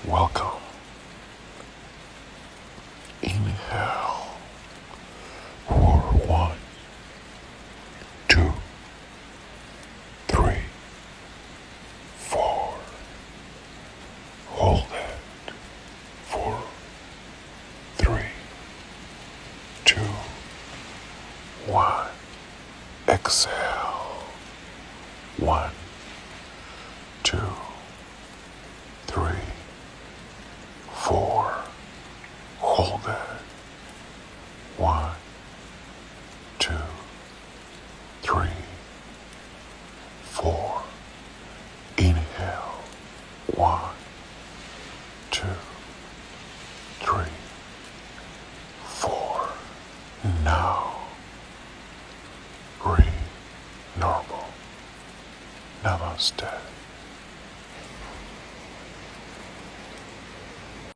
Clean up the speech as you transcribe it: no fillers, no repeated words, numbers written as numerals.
Welcome. Inhale for 1, 2, 3, 4. Hold it for 3, 2, 1. Exhale. 1, 2, 3, 4. Hold it. 1, 2, 3, 4. Inhale. 1,